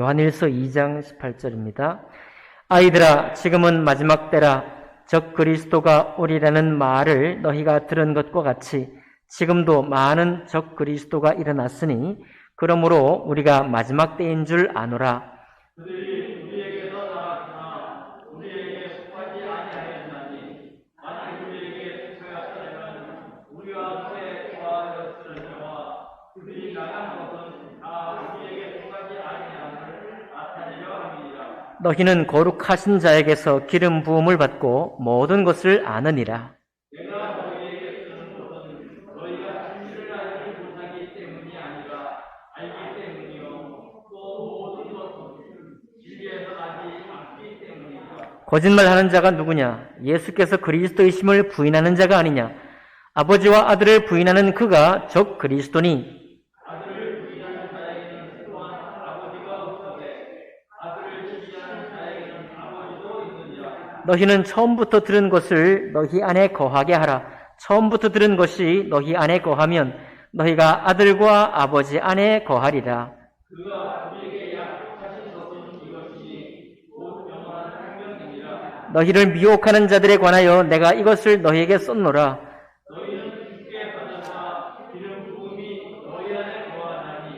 요한일서 2장 18절입니다. 아이들아, 지금은 마지막 때라. 적 그리스도가 오리라는 말을 너희가 들은 것과 같이 지금도 많은 적 그리스도가 일어났으니 그러므로 우리가 마지막 때인 줄 아노라. 그들이 우리에게서 나왔으나 우리에게 속하지 아니하였나니 만일 우리에게 속하였다면 우리와 함께 거하였으려니와 그들이 나간 것은 다 우리에게 속하지 아니함을 나타내려 함이니라. 너희는 거룩하신 자에게서 기름 부음을 받고 모든 것을 아느니라. 내가 너희에게 쓰는 것은 너희가 진실을 알지 못하기 때문이 아니라 알기 때문이요 또 모든 것은 진리에서 나지 않기 때문이다. 거짓말하는 자가 누구냐? 예수께서 그리스도이심을 부인하는 자가 아니냐? 아버지와 아들을 부인하는 그가 적 그리스도니. 아들을 부인하는 자에게는 또한 아버지가 없으되 아들을 지지하는 자에게는 아버지도 있느니라. 너희는 처음부터 들은 것을 너희 안에 거하게 하라. 처음부터 들은 것이 너희 안에 거하면 너희가 아들과 아버지 안에 거하리라. 그가 우리에게 약속하신 것은 이것이니 곧 영원한 생명이니라. 너희를 미혹하는 자들에 관하여 내가 이것을 너희에게 썼노라. 너희는 주께 받아서 기름 부음이 너희 안에 거하나니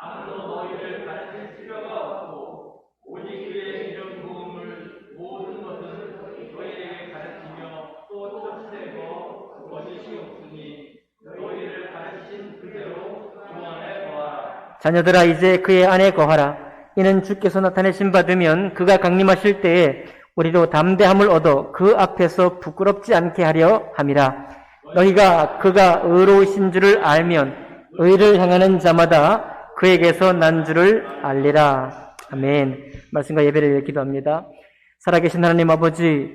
아무도 너희를 가르칠 필요가 없고 오직 그의 기름 부음을 모든 것은 너희에게 가르치며 또 쫓으려고 거짓이 없으니 너희를 가르친 그대로 주 안에 거하라. 자녀들아, 이제 그의 안에 거하라. 이는 주께서 나타내심 받으면 그가 강림하실 때에 우리로 담대함을 얻어 그 앞에서 부끄럽지 않게 하려 함이라. 너희가 그가 의로우신 줄을 알면 의를 향하는 자마다 그에게서 난 줄을 알리라. 아멘. 말씀과 예배를 위해 기도합니다. 살아계신 하나님 아버지,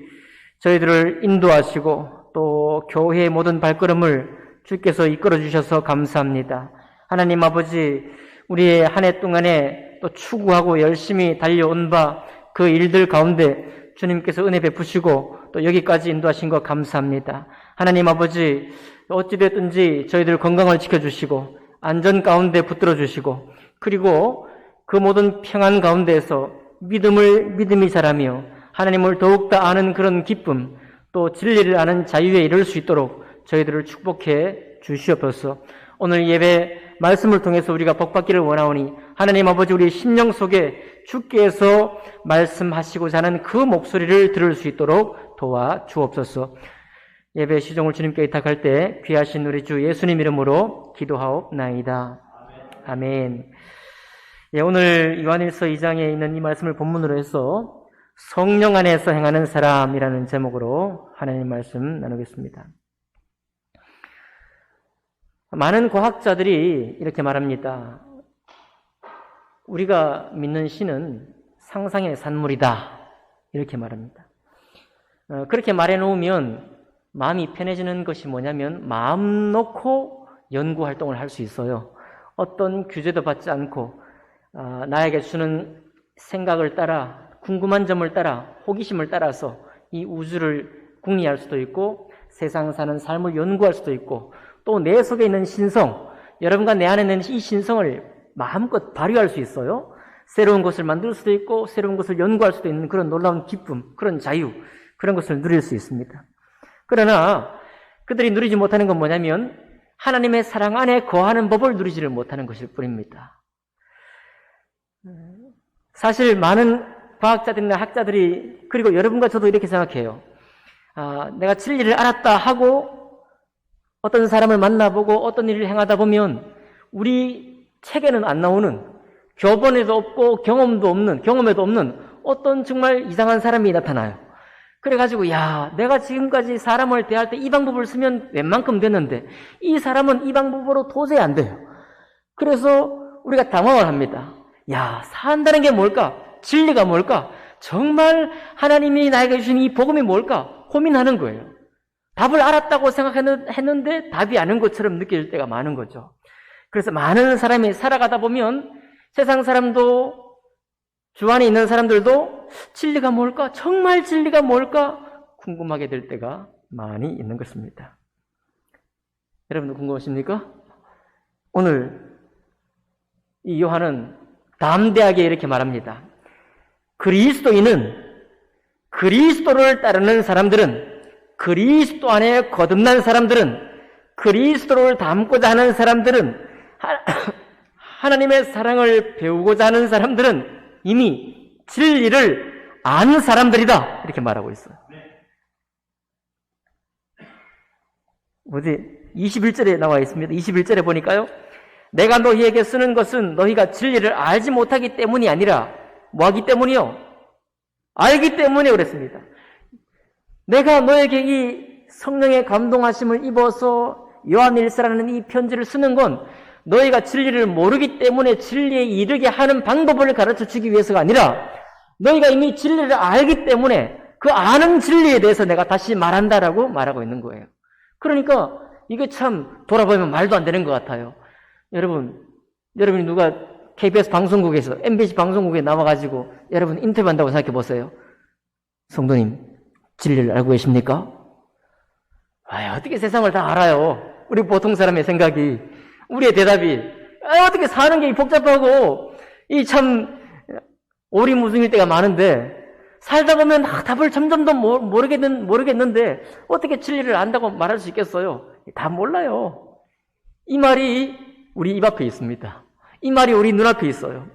저희들을 인도하시고 또 교회의 모든 발걸음을 주께서 이끌어 주셔서 감사합니다. 하나님 아버지, 우리의 한 해 동안에 또 추구하고 열심히 달려온 바 그 일들 가운데 주님께서 은혜 베푸시고 또 여기까지 인도하신 것 감사합니다. 하나님 아버지, 어찌됐든지 저희들 건강을 지켜주시고 안전 가운데 붙들어 주시고 그리고 그 모든 평안 가운데에서 믿음이 자라며 하나님을 더욱더 아는 그런 기쁨 또 진리를 아는 자유에 이를 수 있도록 저희들을 축복해 주시옵소서. 오늘 예배 말씀을 통해서 우리가 복받기를 원하오니 하나님 아버지, 우리 심령 속에 주께서 말씀하시고자 하는 그 목소리를 들을 수 있도록 도와주옵소서. 예배 시종을 주님께 의탁할 때 귀하신 우리 주 예수님 이름으로 기도하옵나이다. 아멘. 예, 오늘 요한일서 2장에 있는 이 말씀을 본문으로 해서 성령 안에서 행하는 사람이라는 제목으로 하나님 말씀 나누겠습니다. 많은 과학자들이 이렇게 말합니다. 우리가 믿는 신은 상상의 산물이다. 이렇게 말합니다. 그렇게 말해놓으면 마음이 편해지는 것이 뭐냐면 마음 놓고 연구활동을 할 수 있어요. 어떤 규제도 받지 않고 나에게 주는 생각을 따라 궁금한 점을 따라 호기심을 따라서 이 우주를 궁리할 수도 있고 세상 사는 삶을 연구할 수도 있고 또 내 속에 있는 신성, 여러분과 내 안에 있는 이 신성을 마음껏 발휘할 수 있어요. 새로운 것을 만들 수도 있고 새로운 것을 연구할 수도 있는 그런 놀라운 기쁨, 그런 자유, 그런 것을 누릴 수 있습니다. 그러나 그들이 누리지 못하는 건 뭐냐면 하나님의 사랑 안에 거하는 법을 누리지를 못하는 것일 뿐입니다. 사실 많은 과학자들이나 학자들이 그리고 여러분과 저도 이렇게 생각해요. 내가 진리를 알았다 하고 어떤 사람을 만나보고 어떤 일을 행하다 보면 우리 책에는 안 나오는 교본에도 없고 경험에도 없는 어떤 정말 이상한 사람이 나타나요. 그래가지고 내가 지금까지 사람을 대할 때 이 방법을 쓰면 웬만큼 됐는데 이 사람은 이 방법으로 도저히 안 돼요. 그래서 우리가 당황을 합니다. 산다는 게 뭘까? 진리가 뭘까? 정말 하나님이 나에게 주신 이 복음이 뭘까? 고민하는 거예요. 답을 알았다고 생각했는데 답이 아닌 것처럼 느껴질 때가 많은 거죠. 그래서 많은 사람이 살아가다 보면 세상 사람도 주 안에 있는 사람들도 진리가 뭘까? 정말 진리가 뭘까? 궁금하게 될 때가 많이 있는 것입니다. 여러분도 궁금하십니까? 오늘 이 요한은 담대하게 이렇게 말합니다. 그리스도인은 그리스도를 따르는 사람들은, 그리스도 안에 거듭난 사람들은, 그리스도를 닮고자 하는 사람들은, 하나님의 사랑을 배우고자 하는 사람들은 이미 진리를 아는 사람들이다. 이렇게 말하고 있어요. 어디 21절에 나와 있습니다. 21절에 보니까요. 내가 너희에게 쓰는 것은 너희가 진리를 알지 못하기 때문이 아니라 뭐하기 때문이요? 알기 때문에 그랬습니다. 내가 너에게 이 성령의 감동하심을 입어서 요한일서라는 이 편지를 쓰는 건 너희가 진리를 모르기 때문에 진리에 이르게 하는 방법을 가르쳐주기 위해서가 아니라 너희가 이미 진리를 알기 때문에 그 아는 진리에 대해서 내가 다시 말한다라고 말하고 있는 거예요. 그러니까 이게 참 돌아보면 말도 안 되는 것 같아요. 여러분이 누가 KBS 방송국에서 MBC 방송국에 나와가지고 여러분 인터뷰한다고 생각해 보세요. 성도님, 진리를 알고 계십니까? 어떻게 세상을 다 알아요? 우리 보통 사람의 생각이, 우리의 대답이, 어떻게 사는 게 복잡하고, 이 참 오리무중일 때가 많은데, 살다 보면 답을 점점 더 모르겠는데, 어떻게 진리를 안다고 말할 수 있겠어요? 다 몰라요. 이 말이 우리 입 앞에 있습니다. 이 말이 우리 눈앞에 있어요.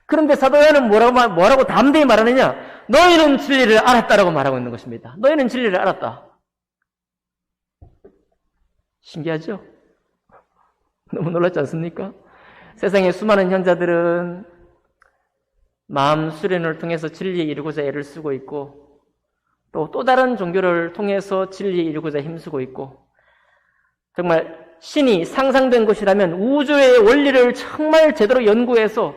그런데 사도 요한은 뭐라고 담대히 말하느냐? 너희는 진리를 알았다라고 말하고 있는 것입니다. 너희는 진리를 알았다. 신기하죠? 너무 놀랍지 않습니까? 세상의 수많은 현자들은 마음 수련을 통해서 진리에 이르고자 애를 쓰고 있고 또 다른 종교를 통해서 진리에 이르고자 힘쓰고 있고 정말 신이 상상된 것이라면 우주의 원리를 정말 제대로 연구해서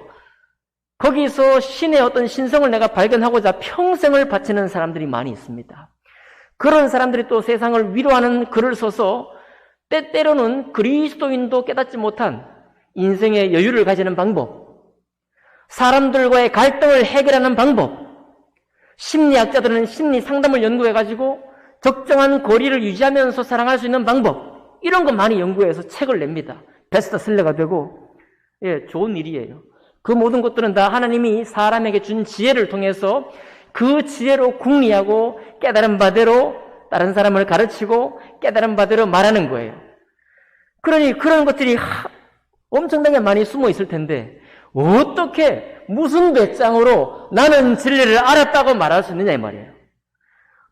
거기서 신의 어떤 신성을 내가 발견하고자 평생을 바치는 사람들이 많이 있습니다. 그런 사람들이 또 세상을 위로하는 글을 써서 때때로는 그리스도인도 깨닫지 못한 인생의 여유를 가지는 방법, 사람들과의 갈등을 해결하는 방법, 심리학자들은 심리 상담을 연구해가지고 적정한 거리를 유지하면서 사랑할 수 있는 방법, 이런 거 많이 연구해서 책을 냅니다. 베스트셀러가 되고, 좋은 일이에요. 그 모든 것들은 다 하나님이 사람에게 준 지혜를 통해서 그 지혜로 궁리하고 깨달은 바대로 다른 사람을 가르치고 깨달은 바대로 말하는 거예요. 그러니 그런 것들이 엄청나게 많이 숨어 있을 텐데 어떻게 무슨 배짱으로 나는 진리를 알았다고 말할 수 있느냐 이 말이에요.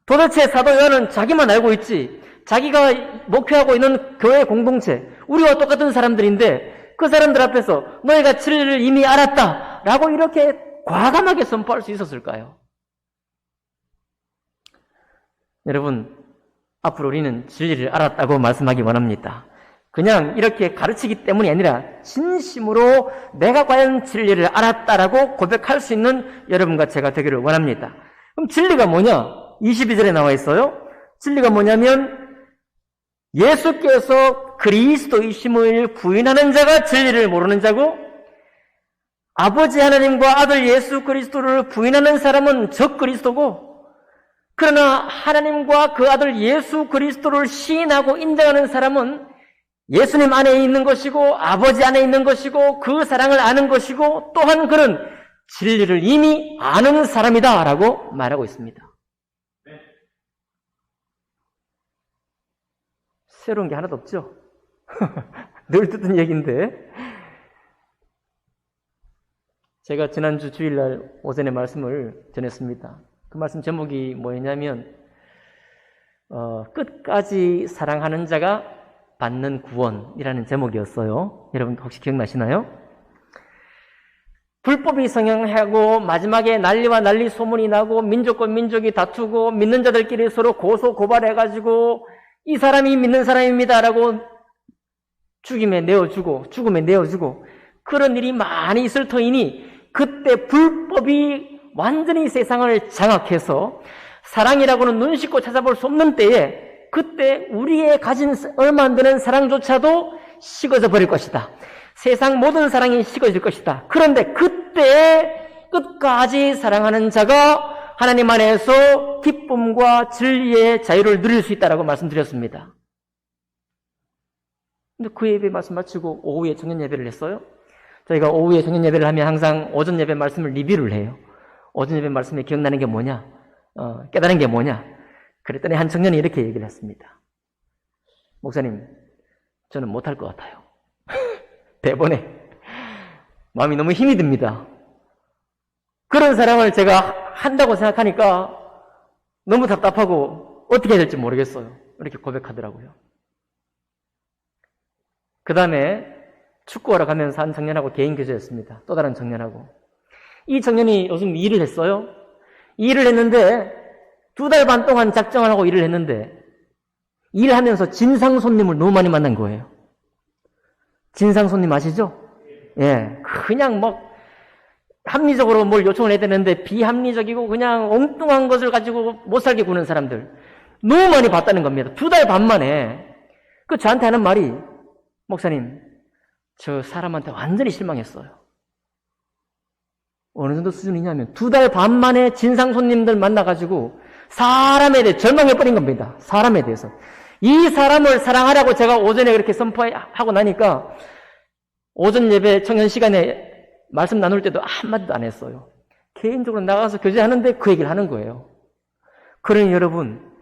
도대체 사도 요한은 자기만 알고 있지, 자기가 목표하고 있는 교회 공동체, 우리와 똑같은 사람들인데 그 사람들 앞에서 너희가 진리를 이미 알았다라고 이렇게 과감하게 선포할 수 있었을까요? 여러분, 앞으로 우리는 진리를 알았다고 말씀하기 원합니다. 그냥 이렇게 가르치기 때문이 아니라 진심으로 내가 과연 진리를 알았다라고 고백할 수 있는 여러분과 제가 되기를 원합니다. 그럼 진리가 뭐냐? 22절에 나와 있어요. 진리가 뭐냐면 예수께서 그리스도이심을 부인하는 자가 진리를 모르는 자고 아버지 하나님과 아들 예수 그리스도를 부인하는 사람은 적그리스도고 그러나 하나님과 그 아들 예수 그리스도를 시인하고 인정하는 사람은 예수님 안에 있는 것이고 아버지 안에 있는 것이고 그 사랑을 아는 것이고 또한 그는 진리를 이미 아는 사람이다 라고 말하고 있습니다. 새로운 게 하나도 없죠? 늘 듣던 얘기인데 제가 지난주 주일날 오전에 말씀을 전했습니다. 그 말씀 제목이 뭐였냐면 끝까지 사랑하는 자가 받는 구원이라는 제목이었어요. 여러분 혹시 기억나시나요? 불법이 성행하고 마지막에 난리와 난리 소문이 나고 민족과 민족이 다투고 믿는 자들끼리 서로 고소 고발해가지고 이 사람이 믿는 사람입니다라고 죽음에 내어주고 그런 일이 많이 있을 터이니 그때 불법이 완전히 세상을 장악해서 사랑이라고는 눈 씻고 찾아볼 수 없는 때에 그때 우리의 가진 얼마 안 되는 사랑조차도 식어져 버릴 것이다. 세상 모든 사랑이 식어질 것이다. 그런데 그때 끝까지 사랑하는 자가 하나님 안에서 기쁨과 진리의 자유를 누릴 수 있다라고 말씀드렸습니다. 근데 그 예배 말씀 마치고 오후에 청년 예배를 했어요. 저희가 오후에 청년 예배를 하면 항상 오전 예배 말씀을 리뷰를 해요. 오전 예배 말씀에 기억나는 게 뭐냐? 깨달은 게 뭐냐? 그랬더니 한 청년이 이렇게 얘기를 했습니다. 목사님, 저는 못할 것 같아요. 대본에 마음이 너무 힘이 듭니다. 그런 사람을 제가 한다고 생각하니까 너무 답답하고 어떻게 해야 될지 모르겠어요. 이렇게 고백하더라고요. 그 다음에 축구하러 가면서 한 청년하고 개인 교제했습니다. 또 다른 청년하고. 이 청년이 요즘 일을 했어요. 일을 했는데 2달 반 동안 작정을 하고 일을 했는데 일하면서 진상 손님을 너무 많이 만난 거예요. 진상 손님 아시죠? 예, 그냥 합리적으로 뭘 요청을 해야 되는데 비합리적이고 그냥 엉뚱한 것을 가지고 못 살게 구는 사람들 너무 많이 봤다는 겁니다. 2달 반 만에. 저한테 하는 말이, 목사님, 저 사람한테 완전히 실망했어요. 어느 정도 수준이냐면 2달 반 만에 진상 손님들 만나가지고 사람에 대해 절망해버린 겁니다. 사람에 대해서. 이 사람을 사랑하라고 제가 오전에 그렇게 선포하고 나니까 오전 예배 청년 시간에 말씀 나눌 때도 한마디도 안 했어요. 개인적으로 나가서 교제하는데 그 얘기를 하는 거예요. 그러니 여러분,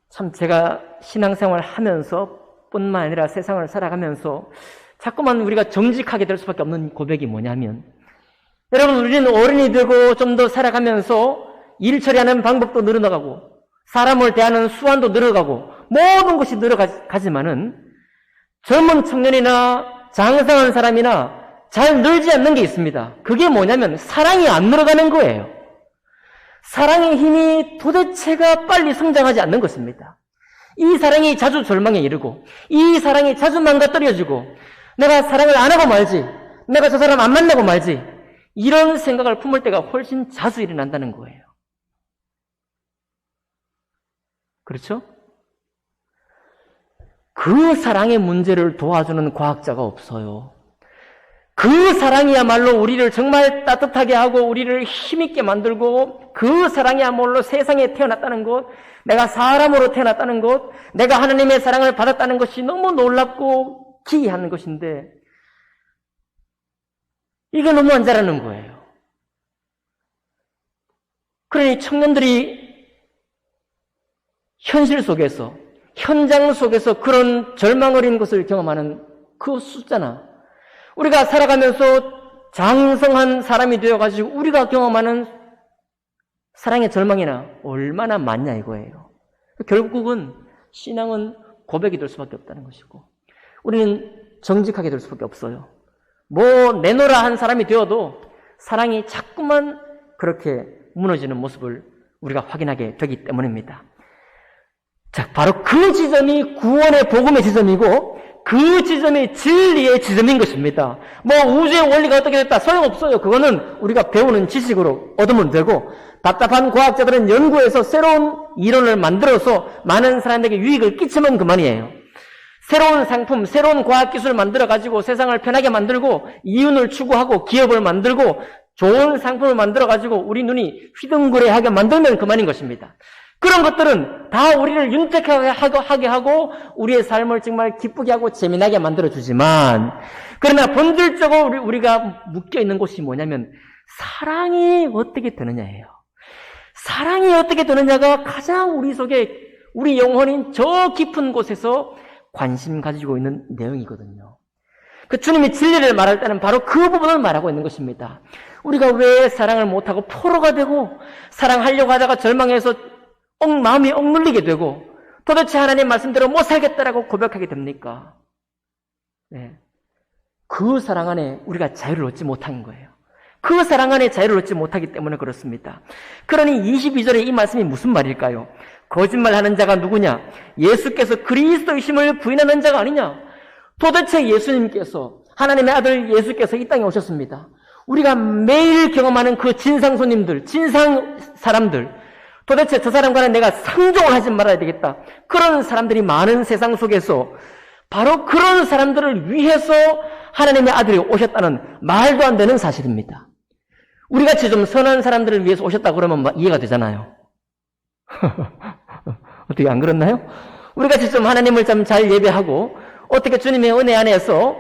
참 제가 신앙생활 하면서 뿐만 아니라 세상을 살아가면서 자꾸만 우리가 정직하게 될 수밖에 없는 고백이 뭐냐면, 여러분, 우리는 어른이 되고 좀 더 살아가면서 일 처리하는 방법도 늘어나가고 사람을 대하는 수완도 늘어가고 모든 것이 늘어가지만은 젊은 청년이나 장성한 사람이나 잘 늘지 않는 게 있습니다. 그게 뭐냐면 사랑이 안 늘어가는 거예요. 사랑의 힘이 도대체가 빨리 성장하지 않는 것입니다. 이 사랑이 자주 절망에 이르고 이 사랑이 자주 망가뜨려지고 내가 사랑을 안 하고 말지, 내가 저 사람 안 만나고 말지, 이런 생각을 품을 때가 훨씬 자주 일어난다는 거예요. 그렇죠? 그 사랑의 문제를 도와주는 과학자가 없어요. 그 사랑이야말로 우리를 정말 따뜻하게 하고 우리를 힘있게 만들고 그 사랑이야말로 세상에 태어났다는 것, 내가 사람으로 태어났다는 것, 내가 하나님의 사랑을 받았다는 것이 너무 놀랍고 기이한 것인데 이게 너무 안 자라는 거예요. 그러니 청년들이 현실 속에서, 현장 속에서 그런 절망 어린 것을 경험하는 그 숫자나 우리가 살아가면서 장성한 사람이 되어가지고 우리가 경험하는 사랑의 절망이나 얼마나 많냐 이거예요. 결국은 신앙은 고백이 될 수밖에 없다는 것이고 우리는 정직하게 될 수밖에 없어요. 내놓으라 한 사람이 되어도 사랑이 자꾸만 그렇게 무너지는 모습을 우리가 확인하게 되기 때문입니다. 자, 바로 그 지점이 구원의 복음의 지점이고 그 지점이 진리의 지점인 것입니다. 우주의 원리가 어떻게 됐다 소용없어요. 그거는 우리가 배우는 지식으로 얻으면 되고 답답한 과학자들은 연구해서 새로운 이론을 만들어서 많은 사람에게 유익을 끼치면 그만이에요. 새로운 상품, 새로운 과학기술을 만들어가지고 세상을 편하게 만들고 이윤을 추구하고 기업을 만들고 좋은 상품을 만들어가지고 우리 눈이 휘둥그레하게 만들면 그만인 것입니다. 그런 것들은 다 우리를 윤택하게 하고 우리의 삶을 정말 기쁘게 하고 재미나게 만들어주지만 그러나 본질적으로 우리가 묶여있는 곳이 뭐냐면 사랑이 어떻게 되느냐예요. 사랑이 어떻게 되느냐가 가장 우리 속에 우리 영혼인 저 깊은 곳에서 관심 가지고 있는 내용이거든요. 주님이 진리를 말할 때는 바로 그 부분을 말하고 있는 것입니다. 우리가 왜 사랑을 못하고 포로가 되고 사랑하려고 하다가 절망해서 마음이 억눌리게 되고 도대체 하나님 말씀대로 못 살겠다라고 고백하게 됩니까? 네. 그 사랑 안에 우리가 자유를 얻지 못한 거예요. 그 사랑 안에 자유를 얻지 못하기 때문에 그렇습니다. 그러니 22절에 이 말씀이 무슨 말일까요? 거짓말하는 자가 누구냐? 예수께서 그리스도이심을 부인하는 자가 아니냐? 도대체 예수님께서 하나님의 아들 예수께서 이 땅에 오셨습니다. 우리가 매일 경험하는 그 진상 손님들, 진상 사람들, 도대체 저 사람과는 내가 상종을 하지 말아야 되겠다. 그런 사람들이 많은 세상 속에서 바로 그런 사람들을 위해서 하나님의 아들이 오셨다는 말도 안 되는 사실입니다. 우리같이 좀 선한 사람들을 위해서 오셨다 그러면 이해가 되잖아요. 어떻게 안 그렇나요? 우리같이 좀 하나님을 좀 잘 예배하고 어떻게 주님의 은혜 안에서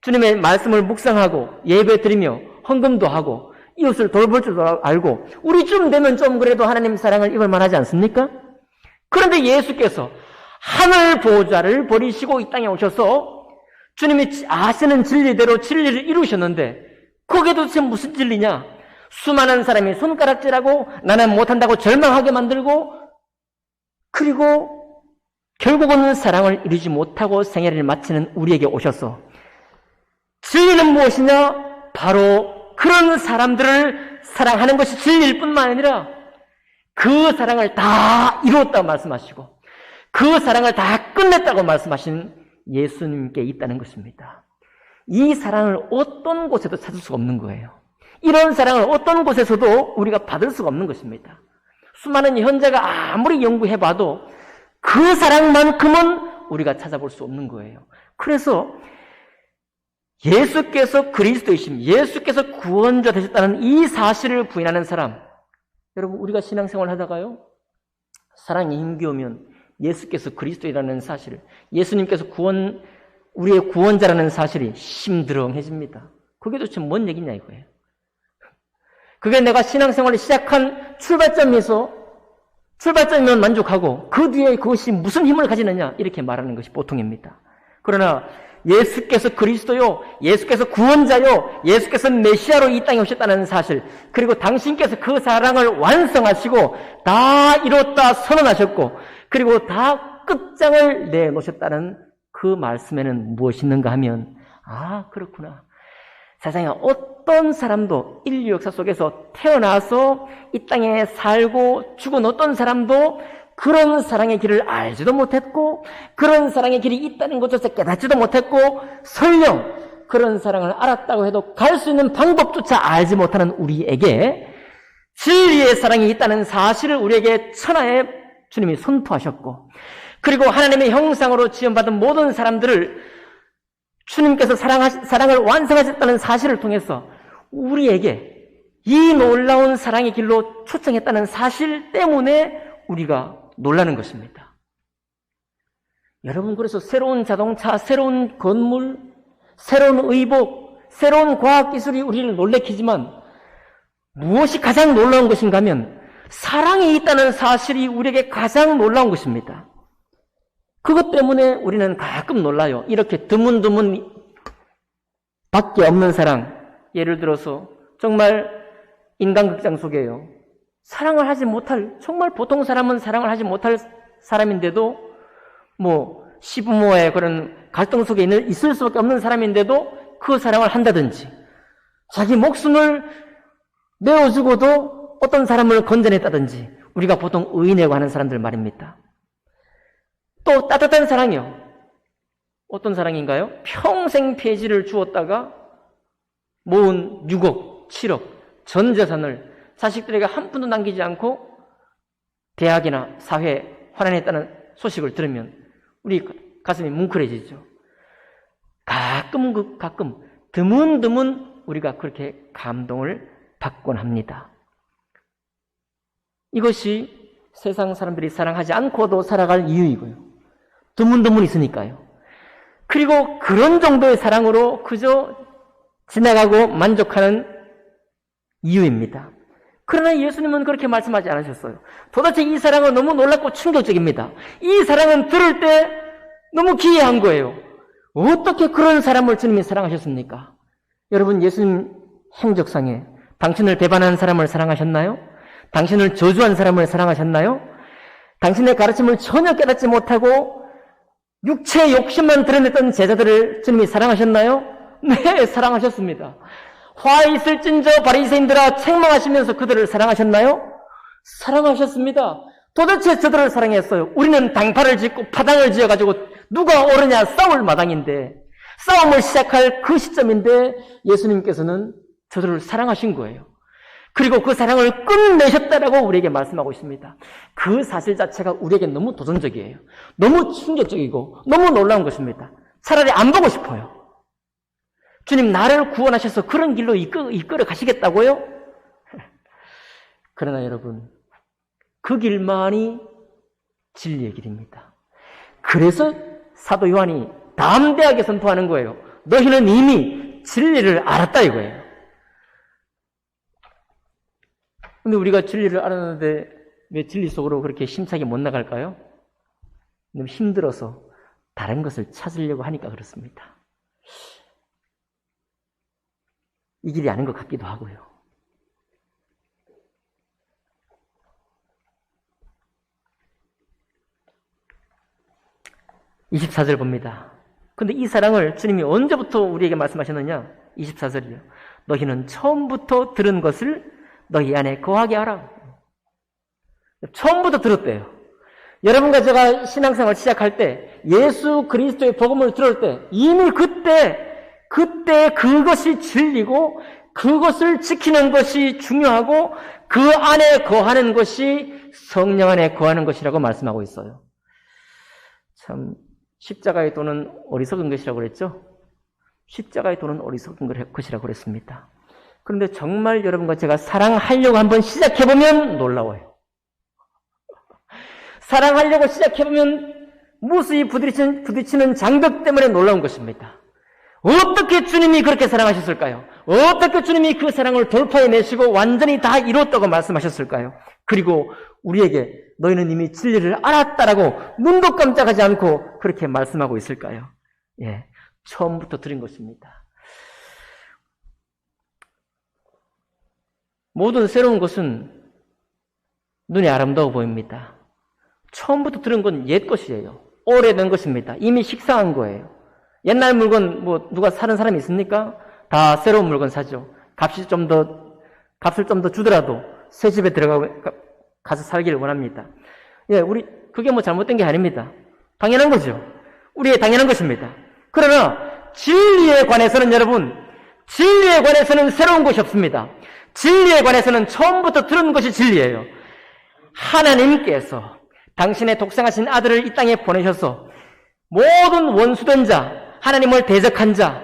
주님의 말씀을 묵상하고 예배 드리며 헌금도 하고 이웃을 돌볼 줄도 알고 우리쯤 되면 좀 그래도 하나님 사랑을 입을 만하지 않습니까? 그런데 예수께서 하늘 보좌를 버리시고 이 땅에 오셔서 주님이 아시는 진리대로 진리를 이루셨는데 그게 도대체 무슨 진리냐? 수많은 사람이 손가락질하고 나는 못한다고 절망하게 만들고 그리고 결국은 사랑을 이루지 못하고 생애를 마치는 우리에게 오셔서 진리는 무엇이냐? 바로 그런 사람들을 사랑하는 것이 진리일 뿐만 아니라 그 사랑을 다 이루었다고 말씀하시고 그 사랑을 다 끝냈다고 말씀하신 예수님께 있다는 것입니다. 이 사랑을 어떤 곳에도 찾을 수가 없는 거예요. 이런 사랑을 어떤 곳에서도 우리가 받을 수가 없는 것입니다. 수많은 현자가 아무리 연구해봐도 그 사랑만큼은 우리가 찾아볼 수 없는 거예요. 그래서 예수께서 그리스도이심, 예수께서 구원자 되셨다는 이 사실을 부인하는 사람, 여러분 우리가 신앙생활 하다가요 사랑이 힘겨우면 예수께서 그리스도이라는 사실, 예수님께서 우리의 구원자라는 사실이 심드렁해집니다. 그게 도대체 뭔 얘기냐 이거예요. 그게 내가 신앙생활을 시작한 출발점이면 만족하고 그 뒤에 그것이 무슨 힘을 가지느냐 이렇게 말하는 것이 보통입니다. 그러나 예수께서 그리스도요, 예수께서 구원자요, 예수께서 메시아로 이 땅에 오셨다는 사실, 그리고 당신께서 그 사랑을 완성하시고 다 이뤘다 선언하셨고 그리고 다 끝장을 내놓으셨다는 그 말씀에는 무엇이 있는가 하면 그렇구나. 세상에 어떤 사람도 인류 역사 속에서 태어나서 이 땅에 살고 죽은 어떤 사람도 그런 사랑의 길을 알지도 못했고 그런 사랑의 길이 있다는 것조차 깨닫지도 못했고 설령 그런 사랑을 알았다고 해도 갈 수 있는 방법조차 알지 못하는 우리에게 진리의 사랑이 있다는 사실을 우리에게 천하에 주님이 선포하셨고 그리고 하나님의 형상으로 지음받은 모든 사람들을 주님께서 사랑을 완성하셨다는 사실을 통해서 우리에게 이 놀라운 사랑의 길로 초청했다는 사실 때문에 우리가 놀라는 것입니다. 여러분, 그래서 새로운 자동차, 새로운 건물, 새로운 의복, 새로운 과학기술이 우리를 놀래키지만 무엇이 가장 놀라운 것인가 하면 사랑이 있다는 사실이 우리에게 가장 놀라운 것입니다. 그것 때문에 우리는 가끔 놀라요. 이렇게 드문드문 밖에 없는 사랑, 예를 들어서 정말 인간극장 속에요. 사랑을 하지 못할, 정말 보통 사람은 사랑을 하지 못할 사람인데도 시부모의 그런 갈등 속에 있을 수밖에 없는 사람인데도 그 사랑을 한다든지 자기 목숨을 내어주고도 어떤 사람을 건져냈다든지 우리가 보통 의인이라고 하는 사람들 말입니다. 또 따뜻한 사랑이요. 어떤 사랑인가요? 평생 폐지를 주었다가 모은 6억, 7억, 전 재산을 자식들에게 한 푼도 남기지 않고 대학이나 사회에 환원했다는 소식을 들으면 우리 가슴이 뭉클해지죠. 가끔 드문드문 우리가 그렇게 감동을 받곤 합니다. 이것이 세상 사람들이 사랑하지 않고도 살아갈 이유이고요. 드문드문 있으니까요. 그리고 그런 정도의 사랑으로 그저 지나가고 만족하는 이유입니다. 그러나 예수님은 그렇게 말씀하지 않으셨어요. 도대체 이 사랑은 너무 놀랍고 충격적입니다. 이 사랑은 들을 때 너무 기이한 거예요. 어떻게 그런 사람을 주님이 사랑하셨습니까? 여러분, 예수님 행적상에 당신을 배반한 사람을 사랑하셨나요? 당신을 저주한 사람을 사랑하셨나요? 당신의 가르침을 전혀 깨닫지 못하고 육체의 욕심만 드러냈던 제자들을 주님이 사랑하셨나요? 네, 사랑하셨습니다. 화 있을진저 바리새인들아 책망하시면서 그들을 사랑하셨나요? 사랑하셨습니다. 도대체 저들을 사랑했어요. 우리는 당파를 짓고 파당을 지어가지고 누가 옳으냐 싸울 마당인데 싸움을 시작할 그 시점인데 예수님께서는 저들을 사랑하신 거예요. 그리고 그 사랑을 끝내셨다라고 우리에게 말씀하고 있습니다. 그 사실 자체가 우리에게 너무 도전적이에요. 너무 충격적이고 너무 놀라운 것입니다. 차라리 안 보고 싶어요. 주님 나를 구원하셔서 그런 길로 이끌어 가시겠다고요? 그러나 여러분, 그 길만이 진리의 길입니다. 그래서 사도 요한이 담대하게 선포하는 거예요. 너희는 이미 진리를 알았다 이거예요. 근데 우리가 진리를 알았는데 왜 진리 속으로 그렇게 힘차게 못 나갈까요? 너무 힘들어서 다른 것을 찾으려고 하니까 그렇습니다. 이 길이 아닌 것 같기도 하고요. (24절) 봅니다. 근데 이 사랑을 주님이 언제부터 우리에게 말씀하셨느냐? 24절이요. 너희는 처음부터 들은 것을 너희 안에 거하게 하라. 처음부터 들었대요. 여러분과 제가 신앙생활 시작할 때 예수 그리스도의 복음을 들을 때 이미 그때 그것이 진리고 그것을 지키는 것이 중요하고 그 안에 거하는 것이 성령 안에 거하는 것이라고 말씀하고 있어요. 참 십자가의 도는 어리석은 것이라고 그랬죠? 십자가의 도는 어리석은 것이라고 그랬습니다. 그런데 정말 여러분과 제가 사랑하려고 한번 시작해보면 놀라워요. 사랑하려고 시작해보면 무수히 부딪히는 장벽 때문에 놀라운 것입니다. 어떻게 주님이 그렇게 사랑하셨을까요? 어떻게 주님이 그 사랑을 돌파해내시고 완전히 다 이뤘다고 말씀하셨을까요? 그리고 우리에게 너희는 이미 진리를 알았다라고 눈도 깜짝하지 않고 그렇게 말씀하고 있을까요? 예, 처음부터 들은 것입니다. 모든 새로운 것은 눈에 아름다워 보입니다. 처음부터 들은 건 옛 것이에요. 오래된 것입니다. 이미 식상한 거예요. 옛날 물건 누가 사는 사람이 있습니까? 다 새로운 물건 사죠. 값을 좀 더 주더라도 새 집에 가서 살기를 원합니다. 예, 그게 잘못된 게 아닙니다. 당연한 거죠. 우리의 당연한 것입니다. 그러나 진리에 관해서는 여러분, 진리에 관해서는 새로운 것이 없습니다. 진리에 관해서는 처음부터 들은 것이 진리예요. 하나님께서 당신의 독생하신 아들을 이 땅에 보내셔서 모든 원수된 자, 하나님을 대적한 자,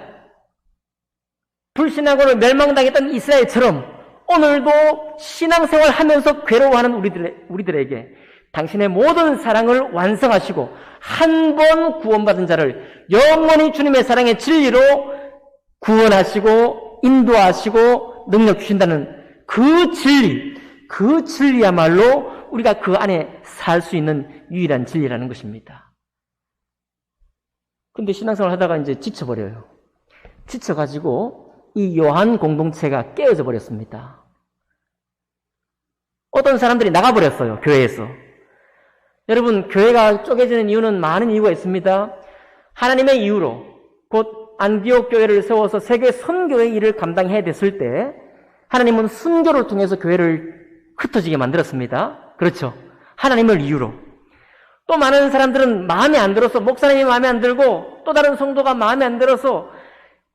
불신앙으로 멸망당했던 이스라엘처럼 오늘도 신앙생활 하면서 괴로워하는 우리들에게 당신의 모든 사랑을 완성하시고 한 번 구원받은 자를 영원히 주님의 사랑의 진리로 구원하시고 인도하시고 능력 주신다는 그 진리야말로 우리가 그 안에 살 수 있는 유일한 진리라는 것입니다. 근데 신앙생활 하다가 이제 지쳐버려요. 지쳐가지고 이 요한 공동체가 깨어져 버렸습니다. 어떤 사람들이 나가버렸어요, 교회에서. 여러분, 교회가 쪼개지는 이유는 많은 이유가 있습니다. 하나님의 이유로 곧 안디옥 교회를 세워서 세계 선교의 일을 감당해야 됐을 때 하나님은 순교를 통해서 교회를 흩어지게 만들었습니다. 그렇죠. 하나님을 이유로. 또 많은 사람들은 마음에 안 들어서, 목사님이 마음에 안 들고 또 다른 성도가 마음에 안 들어서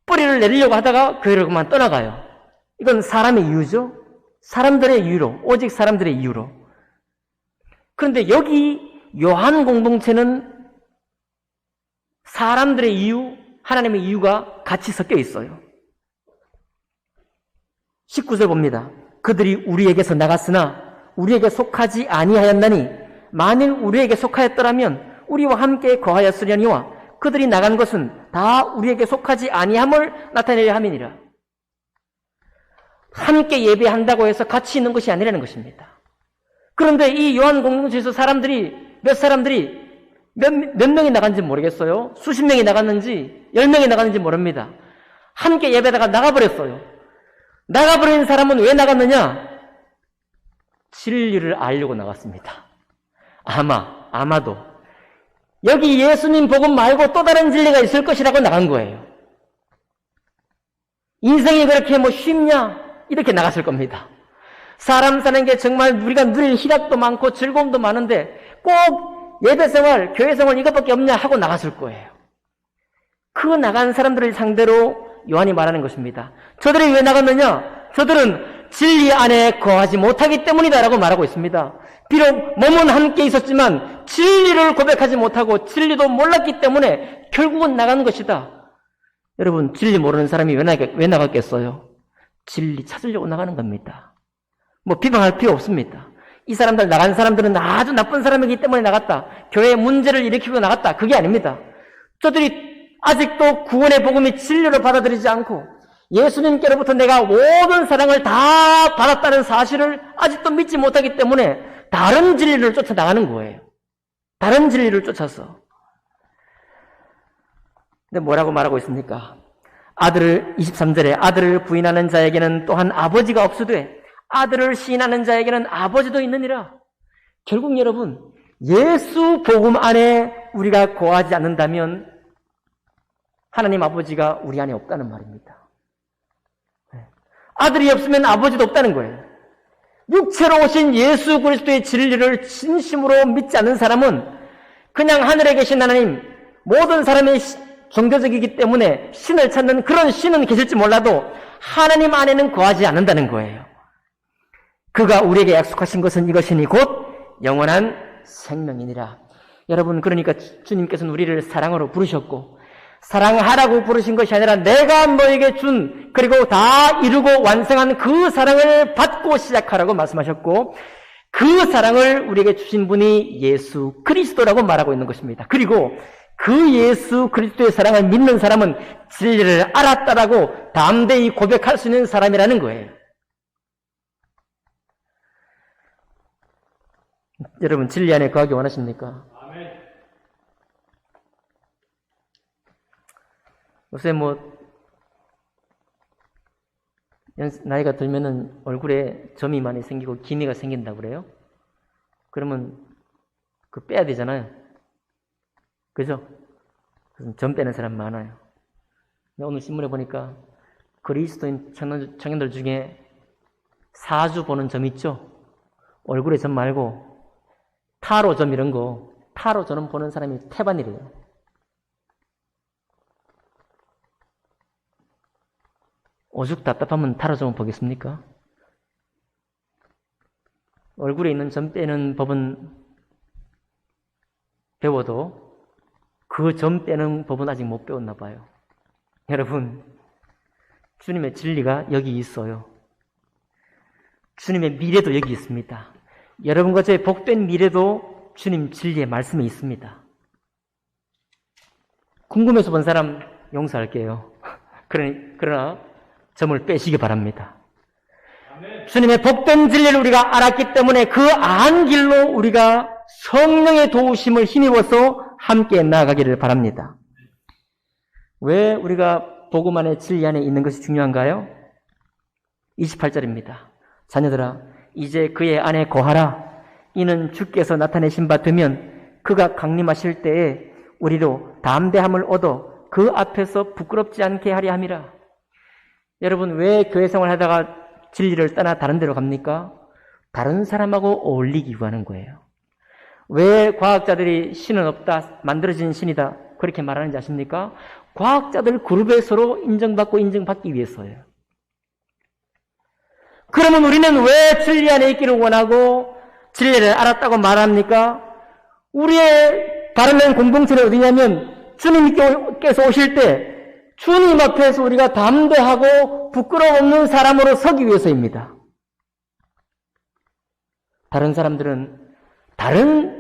뿌리를 내리려고 하다가 교회를 그만 떠나가요. 이건 사람의 이유죠. 사람들의 이유로, 오직 사람들의 이유로. 그런데 여기 요한 공동체는 사람들의 이유, 하나님의 이유가 같이 섞여 있어요. 19절 봅니다. 그들이 우리에게서 나갔으나 우리에게 속하지 아니하였나니 만일 우리에게 속하였더라면 우리와 함께 거하였으려니와 그들이 나간 것은 다 우리에게 속하지 아니함을 나타내려 함이니라. 함께 예배한다고 해서 같이 있는 것이 아니라는 것입니다. 그런데 이 요한 공동체에서 몇 사람들이 몇 명이 나간지 모르겠어요. 수십 명이 나갔는지 10명이 나갔는지 모릅니다. 함께 예배다가 나가버렸어요. 나가버린 사람은 왜 나갔느냐? 진리를 알려고 나갔습니다. 아마도 여기 예수님 복음 말고 또 다른 진리가 있을 것이라고 나간 거예요. 인생이 그렇게 쉽냐? 이렇게 나갔을 겁니다. 사람 사는 게 정말 우리가 누릴 희락도 많고 즐거움도 많은데 꼭 예배생활, 교회생활 이것밖에 없냐 하고 나갔을 거예요. 그 나간 사람들을 상대로 요한이 말하는 것입니다. 저들이 왜 나갔느냐? 저들은 진리 안에 거하지 못하기 때문이다라고 말하고 있습니다. 비록 몸은 함께 있었지만 진리를 고백하지 못하고 진리도 몰랐기 때문에 결국은 나간 것이다. 여러분, 진리 모르는 사람이 왜 나갔겠어요? 진리 찾으려고 나가는 겁니다. 비방할 필요 없습니다. 이 사람들, 나간 사람들은 아주 나쁜 사람이기 때문에 나갔다. 교회에 문제를 일으키고 나갔다. 그게 아닙니다. 저들이 아직도 구원의 복음이 진리로 받아들이지 않고 예수님께로부터 내가 모든 사랑을 다 받았다는 사실을 아직도 믿지 못하기 때문에 다른 진리를 쫓아나가는 거예요. 다른 진리를 쫓아서. 근데 뭐라고 말하고 있습니까? 23절에 아들을 부인하는 자에게는 또한 아버지가 없으되 아들을 시인하는 자에게는 아버지도 있느니라. 결국 여러분, 예수 복음 안에 우리가 거하지 않는다면 하나님 아버지가 우리 안에 없다는 말입니다. 아들이 없으면 아버지도 없다는 거예요. 육체로 오신 예수 그리스도의 진리를 진심으로 믿지 않는 사람은 그냥 하늘에 계신 하나님, 모든 사람이 종교적이기 때문에 신을 찾는 그런 신은 계실지 몰라도 하나님 안에는 거하지 않는다는 거예요. 그가 우리에게 약속하신 것은 이것이니 곧 영원한 생명이니라. 여러분, 그러니까 주님께서는 우리를 사랑으로 부르셨고 사랑하라고 부르신 것이 아니라 내가 너에게 준, 그리고 다 이루고 완성한 그 사랑을 받고 시작하라고 말씀하셨고 그 사랑을 우리에게 주신 분이 예수 그리스도라고 말하고 있는 것입니다. 그리고 그 예수 그리스도의 사랑을 믿는 사람은 진리를 알았다라고 담대히 고백할 수 있는 사람이라는 거예요. 여러분, 진리 안에 거하기 원하십니까? 아멘. 요새 나이가 들면은 얼굴에 점이 많이 생기고 기미가 생긴다고 그래요? 그러면 그 빼야 되잖아요. 그죠? 그래서 점 빼는 사람 많아요. 오늘 신문에 보니까 그리스도인 청년들 중에 사주 보는 점 있죠? 얼굴에 점 말고 타로 점 이런 거, 타로 점 보는 사람이 태반이래요. 오죽 답답하면 타로 점 보겠습니까? 얼굴에 있는 점 빼는 법은 배워도 그 점 빼는 법은 아직 못 배웠나 봐요. 여러분, 주님의 진리가 여기 있어요. 주님의 미래도 여기 있습니다. 여러분과 저의 복된 미래도 주님 진리의 말씀에 있습니다. 궁금해서 본 사람 용서할게요. 그러나 점을 빼시기 바랍니다. 아멘. 주님의 복된 진리를 우리가 알았기 때문에 그 안 길로 우리가 성령의 도우심을 힘입어서 함께 나아가기를 바랍니다. 왜 우리가 복음 안에 진리 안에 있는 것이 중요한가요? 28절입니다. 자녀들아, 이제 그의 안에 거하라. 이는 주께서 나타내신 바 되면 그가 강림하실 때에 우리도 담대함을 얻어 그 앞에서 부끄럽지 않게 하려 함이라. 여러분, 왜 교회 생활을 하다가 진리를 떠나 다른 데로 갑니까? 다른 사람하고 어울리기 위한 거예요. 왜 과학자들이 신은 없다, 만들어진 신이다 그렇게 말하는지 아십니까? 과학자들 그룹에 서로 인정받고 인정받기 위해서예요. 그러면 우리는 왜 진리 안에 있기를 원하고 진리를 알았다고 말합니까? 우리의 바르는 공동체는 어디냐면 주님께서 오실 때 주님 앞에서 우리가 담대하고 부끄러움 없는 사람으로 서기 위해서입니다. 다른 사람들은 다른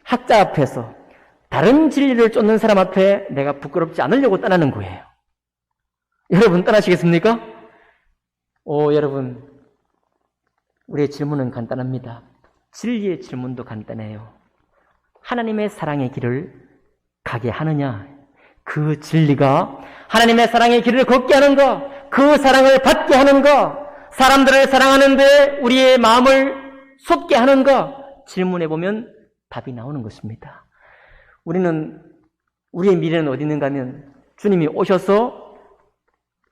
학자 앞에서 다른 진리를 쫓는 사람 앞에 내가 부끄럽지 않으려고 떠나는 거예요. 여러분 떠나시겠습니까? 여러분, 우리의 질문은 간단합니다. 진리의 질문도 간단해요. 하나님의 사랑의 길을 가게 하느냐? 그 진리가 하나님의 사랑의 길을 걷게 하는가? 그 사랑을 받게 하는가? 사람들을 사랑하는데 우리의 마음을 쏟게 하는가? 질문해보면 답이 나오는 것입니다. 우리의 미래는 어디 있는가 하면 주님이 오셔서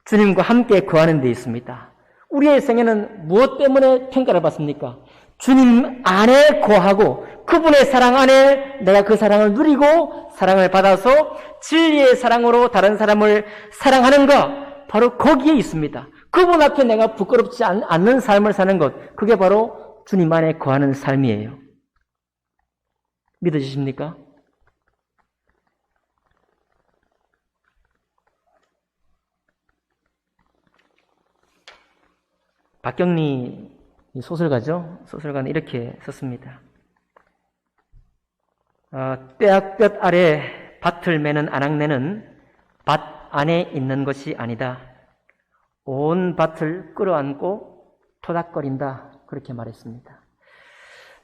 주님과 함께 거하는 데 있습니다. 우리의 생애는 무엇 때문에 평가를 받습니까? 주님 안에 거하고 그분의 사랑 안에 내가 그 사랑을 누리고 사랑을 받아서 진리의 사랑으로 다른 사람을 사랑하는가? 바로 거기에 있습니다. 그분 앞에 내가 부끄럽지 않는 삶을 사는 것, 그게 바로 주님 안에 거하는 삶이에요. 믿어지십니까? 박경리 소설가죠. 소설가는 이렇게 썼습니다. 떼약볕 아래 밭을 매는 아낙네는 밭 안에 있는 것이 아니다. 온 밭을 끌어안고 토닥거린다. 그렇게 말했습니다.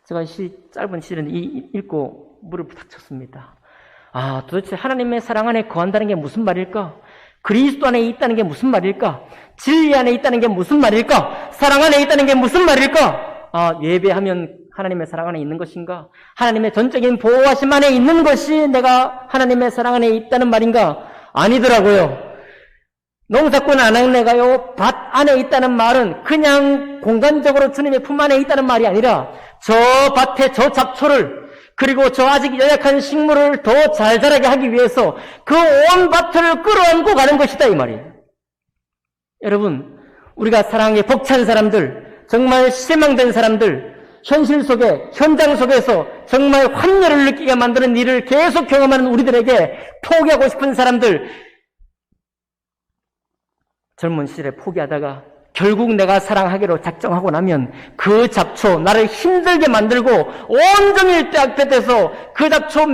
제가 짧은 시를 읽고 무릎을 탁 쳤습니다. 도대체 하나님의 사랑 안에 거한다는 게 무슨 말일까? 그리스도 안에 있다는 게 무슨 말일까? 진리 안에 있다는 게 무슨 말일까? 사랑 안에 있다는 게 무슨 말일까? 예배하면 하나님의 사랑 안에 있는 것인가? 하나님의 전적인 보호하심 안에 있는 것이 내가 하나님의 사랑 안에 있다는 말인가? 아니더라고요. 농사꾼 아낙네가요, 밭 안에 있다는 말은 그냥 공간적으로 주님의 품 안에 있다는 말이 아니라 저 밭에 저 잡초를 그리고 저 아직 연약한 식물을 더 잘 자라게 하기 위해서 그 온 밭을 끌어안고 가는 것이다 이 말이에요. 여러분, 우리가 사랑에 벅찬 사람들, 정말 실망된 사람들, 현실 속에, 현장 속에서 정말 환멸을 느끼게 만드는 일을 계속 경험하는 우리들에게 포기하고 싶은 사람들, 젊은 시절에 포기하다가 결국 내가 사랑하기로 작정하고 나면 그 잡초, 나를 힘들게 만들고 온종일 떼떼대서 그 잡초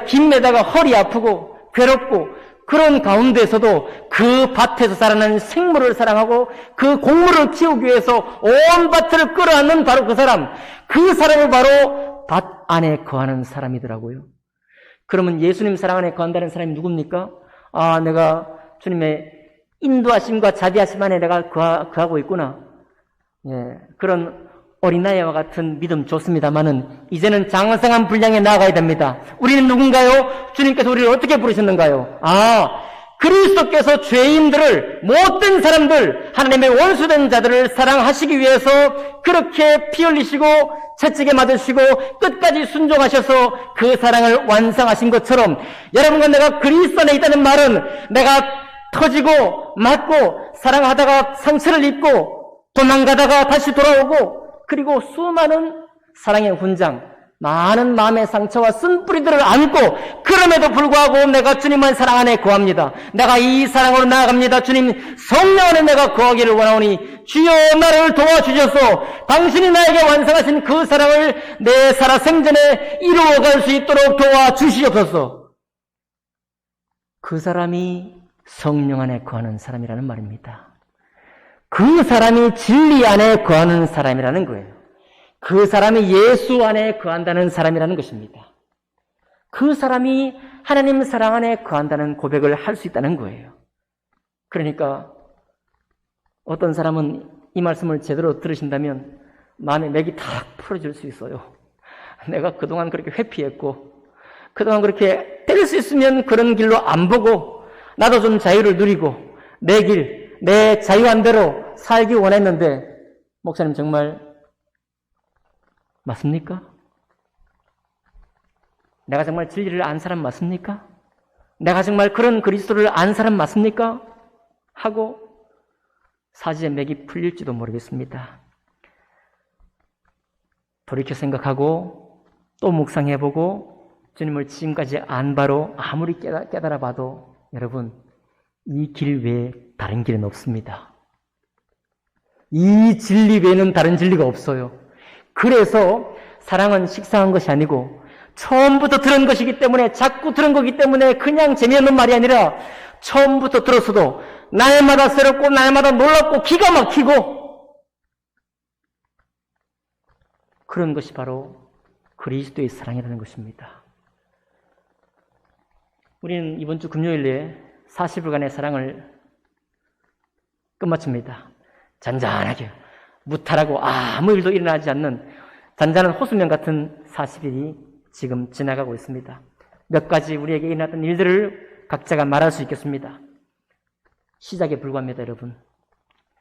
김 매다가 허리 아프고 괴롭고 그런 가운데서도 그 밭에서 자라는 생물을 사랑하고 그 곡물을 키우기 위해서 온 밭을 끌어안는 바로 그 사람을 바로 밭 안에 거하는 사람이더라고요. 그러면 예수님 사랑 안에 거한다는 사람이 누굽니까? 내가 주님의 인도하심과 자비하심 안에 내가 거하고 있구나. 그런 어린아이와 같은 믿음 좋습니다만은 이제는 장성한 분량에 나아가야 됩니다. 우리는 누군가요? 주님께서 우리를 어떻게 부르셨는가요? 그리스도께서 죄인들을, 못된 사람들, 하나님의 원수된 자들을 사랑하시기 위해서 그렇게 피 흘리시고 채찍에 맞으시고 끝까지 순종하셔서 그 사랑을 완성하신 것처럼 여러분과 내가 그리스도 안에 있다는 말은 내가 터지고 맞고 사랑하다가 상처를 입고 도망가다가 다시 돌아오고 그리고 수많은 사랑의 훈장, 많은 마음의 상처와 쓴뿌리들을 안고 그럼에도 불구하고 내가 주님의 사랑 안에 거합니다. 내가 이 사랑으로 나아갑니다. 주님 성령 안에 내가 거하기를 원하오니 주여 나를 도와주셔서 당신이 나에게 완성하신 그 사랑을 내 살아생전에 이루어갈 수 있도록 도와주시옵소서. 그 사람이 성령 안에 거하는 사람이라는 말입니다. 그 사람이 진리 안에 거하는 사람이라는 거예요. 그 사람이 예수 안에 거한다는 사람이라는 것입니다. 그 사람이 하나님 사랑 안에 거한다는 고백을 할 수 있다는 거예요. 그러니까 어떤 사람은 이 말씀을 제대로 들으신다면 마음의 맥이 탁 풀어질 수 있어요. 내가 그동안 그렇게 회피했고 그동안 그렇게 때릴 수 있으면 그런 길로 안 보고 나도 좀 자유를 누리고 내 길, 내 자유한 대로 살기 원했는데 목사님 정말 맞습니까? 내가 정말 진리를 안 사람 맞습니까? 내가 정말 그런 그리스도를 안 사람 맞습니까? 하고 사지의 맥이 풀릴지도 모르겠습니다. 돌이켜 생각하고 또 묵상해보고 주님을 지금까지 안 바로 아무리 깨달아 봐도 여러분 이 길 외에 다른 길은 없습니다. 이 진리 외에는 다른 진리가 없어요. 그래서 사랑은 식상한 것이 아니고 처음부터 들은 것이기 때문에 자꾸 들은 거기 때문에 그냥 재미없는 말이 아니라 처음부터 들었어도 날마다 새롭고 날마다 놀랍고 기가 막히고 그런 것이 바로 그리스도의 사랑이라는 것입니다. 우리는 이번 주 금요일에 40일간의 사랑을 끝마칩니다. 잔잔하게 무탈하고 아무 일도 일어나지 않는 잔잔한 호수면 같은 40일이 지금 지나가고 있습니다. 몇 가지 우리에게 일어났던 일들을 각자가 말할 수 있겠습니다. 시작에 불과합니다, 여러분.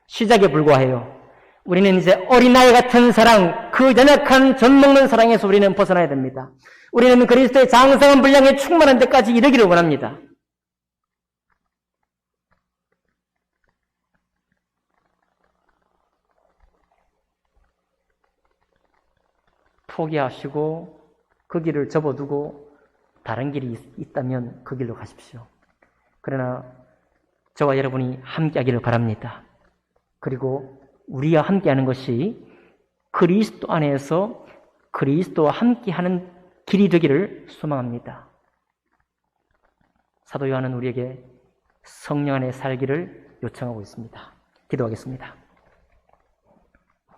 시작에 불과해요. 우리는 이제 어린아이 같은 사랑, 그 연약한 젖먹는 사랑에서 우리는 벗어나야 됩니다. 우리는 그리스도의 장성한 분량에 충만한 데까지 이르기를 원합니다. 포기하시고 그 길을 접어두고 다른 길이 있다면 그 길로 가십시오. 그러나 저와 여러분이 함께하기를 바랍니다. 그리고 우리와 함께하는 것이 그리스도 안에서 그리스도와 함께하는 길이 되기를 소망합니다. 사도 요한은 우리에게 성령 안에 살기를 요청하고 있습니다. 기도하겠습니다.